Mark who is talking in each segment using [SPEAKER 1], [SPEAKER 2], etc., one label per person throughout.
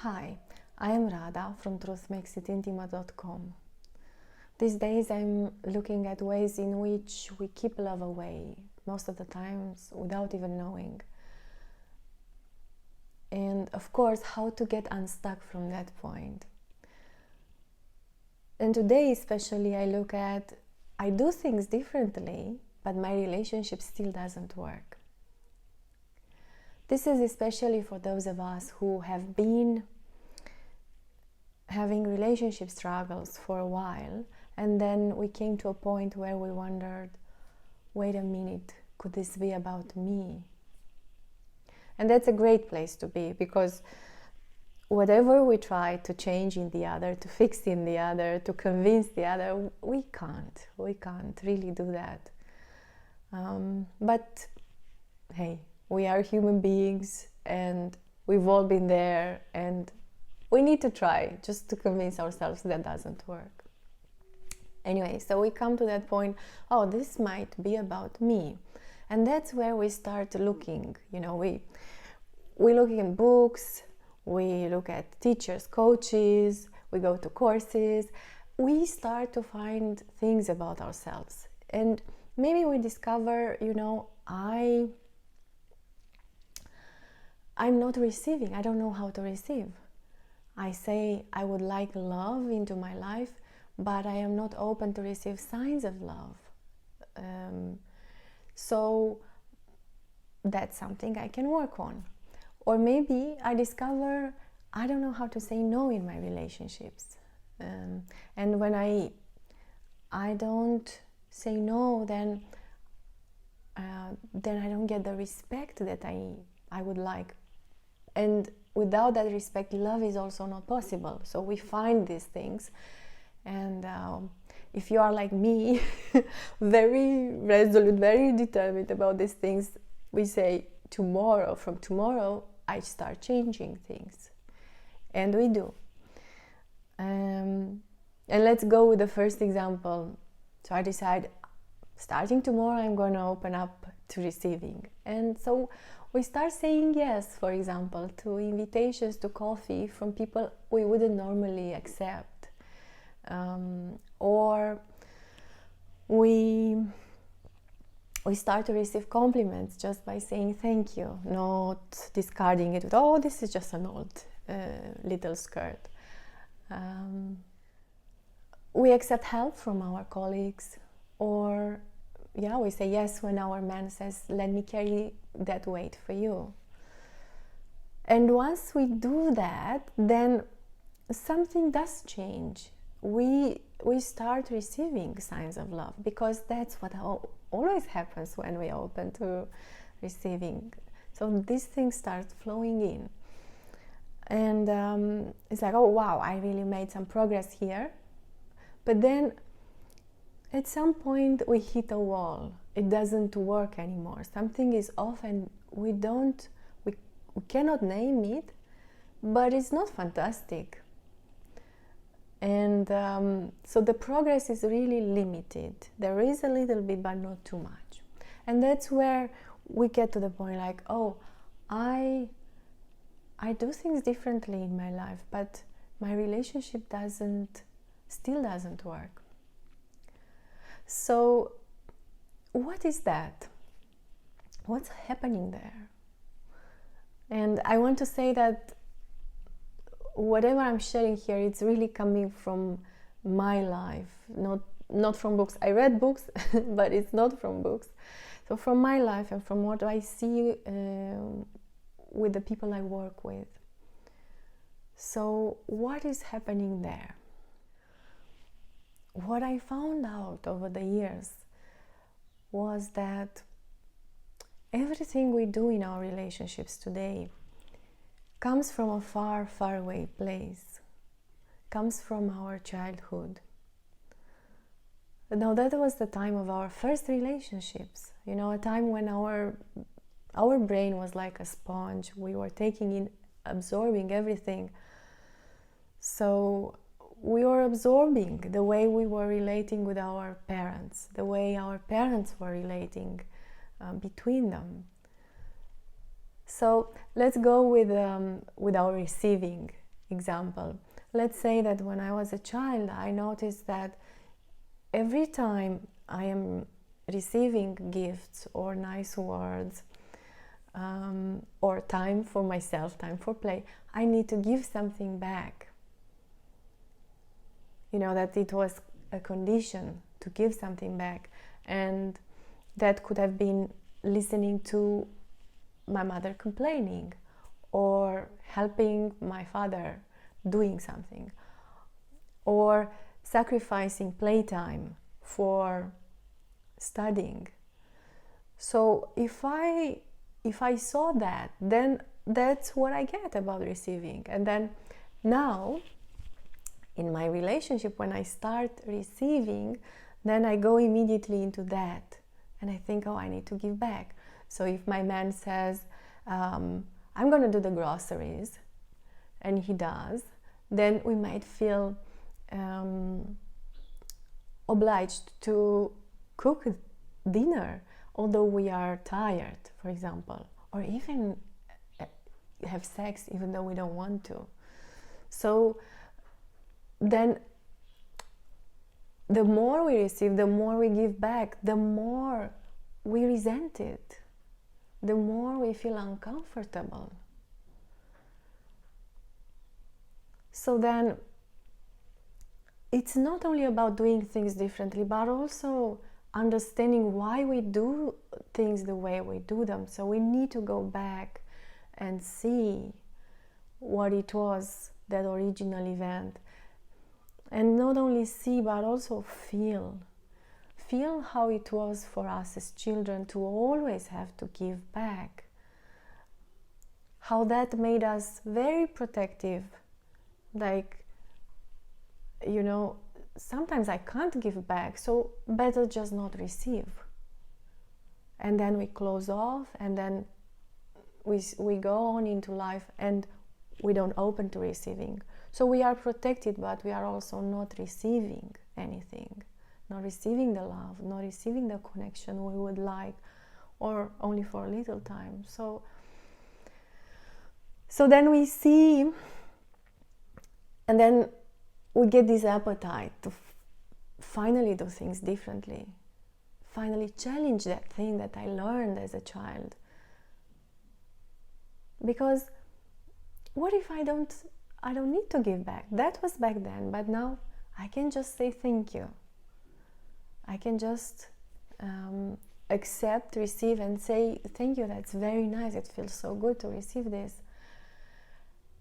[SPEAKER 1] Hi, I am Rada from truthmakesintimate.com. These days I'm looking at ways in which we keep love away, most of the times without even knowing. And of course, how to get unstuck from that point. And today especially I look at, I do things differently, but my relationship still doesn't work. This is especially for those of us who have been having relationship struggles for a while, and then we came to a point where we wondered, wait a minute, could this be about me? And that's a great place to be, because whatever we try to change in the other, to fix in the other, to convince the other, we can't really do that. But hey, we are human beings and we've all been there, and we need to try just to convince ourselves that doesn't work. Anyway, so we come to that point, oh, this might be about me. And that's where we start looking. We look in books, we look at teachers, coaches, we go to courses, we start to find things about ourselves. And maybe we discover, I'm not receiving, I don't know how to receive. I say I would like love into my life, but I am not open to receive signs of love. So that's something I can work on. Or maybe I discover I don't know how to say no in my relationships. And when I don't say no, then I don't get the respect that I would like. And without that respect, love is also not possible. So we find these things. And if you are like me, very resolute, very determined about these things, we say from tomorrow, I start changing things. And we do. And let's go with the first example. So I decide, starting tomorrow, I'm going to open up to receiving. And so we start saying yes, for example, to invitations to coffee from people we wouldn't normally accept. Or we start to receive compliments just by saying thank you, not discarding it with, oh, this is just an old little skirt. We accept help from our colleagues, or we say yes when our man says, let me carry that weight for you. And once we do that, then something does change. We start receiving signs of love, because that's what always happens when we open to receiving. So these things start flowing in. And it's like, oh wow, I really made some progress here. But then at some point we hit a wall. It doesn't work anymore. Something is off, and we cannot name it, but it's not fantastic. And so the progress is really limited. There is a little bit, but not too much. And that's where we get to the point like, oh, I do things differently in my life, but my relationship still doesn't work. So what is that? What's happening there? And I want to say that whatever I'm sharing here, it's really coming from my life, not from books. I read books, but it's not from books. So from my life and from what I see with the people I work with. So what is happening there? What I found out over the years was that everything we do in our relationships today comes from a far, far away place, comes from our childhood. Now that was the time of our first relationships, a time when our brain was like a sponge. We were taking in, absorbing everything. So we were absorbing the way we were relating with our parents, the way our parents were relating between them. So let's go with our receiving example. Let's say that when I was a child, I noticed that every time I am receiving gifts or nice words, or time for myself, time for play, I need to give something back. You know, that it was a condition to give something back. And that could have been listening to my mother complaining, or helping my father doing something, or sacrificing playtime for studying. So if I saw that, then that's what I get about receiving. And then now in my relationship, when I start receiving, then I go immediately into that, and I think, oh, I need to give back. So if my man says, I'm going to do the groceries, and he does, then we might feel obliged to cook dinner, although we are tired, for example, or even have sex even though we don't want to. So then the more we receive, the more we give back, the more we resent it, the more we feel uncomfortable. So then it's not only about doing things differently, but also understanding why we do things the way we do them. So we need to go back and see what it was, that original event. And not only see, but also feel. Feel how it was for us as children to always have to give back. How that made us very protective. Like, you know, sometimes I can't give back, so better just not receive. And then we close off, and then we go on into life, and we don't open to receiving. So we are protected, but we are also not receiving anything, not receiving the love, not receiving the connection we would like, or only for a little time. So then we see, and then we get this appetite to finally do things differently, finally challenge that thing that I learned as a child. Because what if I don't need to give back? That was back then, but now I can just say thank you. I can just accept, receive, and say thank you. That's very nice. It feels so good to receive this.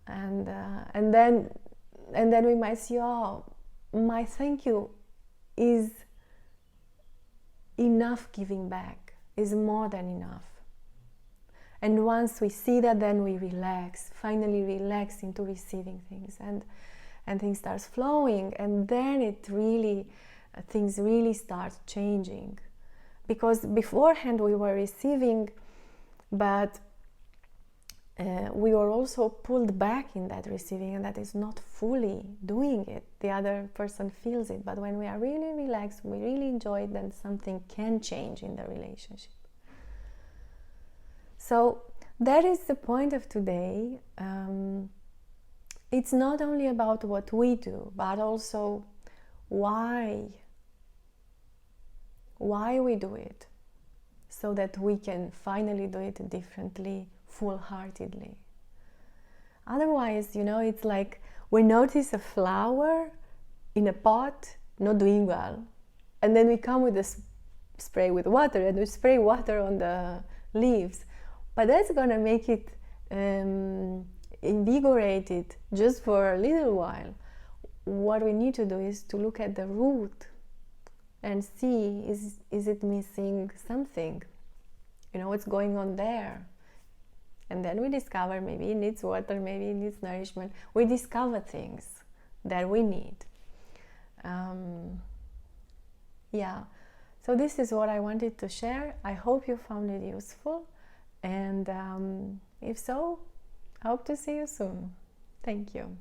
[SPEAKER 1] And then we might see, oh, my thank you is enough giving back, is more than enough. And once we see that, then we relax, finally relax into receiving things, and things start flowing, and then things really start changing. Because beforehand we were receiving, but we were also pulled back in that receiving, and that is not fully doing it. The other person feels it, but when we are really relaxed, we really enjoy it, then something can change in the relationship. So that is the point of today. It's not only about what we do, but also why we do it, so that we can finally do it differently, full-heartedly. Otherwise, you know, it's like we notice a flower in a pot not doing well, and then we come with a spray with water, and we spray water on the leaves. But that's gonna make it invigorated just for a little while. What we need to do is to look at the root and see, is it missing something? You know, what's going on there? And then we discover maybe it needs water, maybe it needs nourishment. We discover things that we need. So this is what I wanted to share. I hope you found it useful. And if so, I hope to see you soon. Thank you.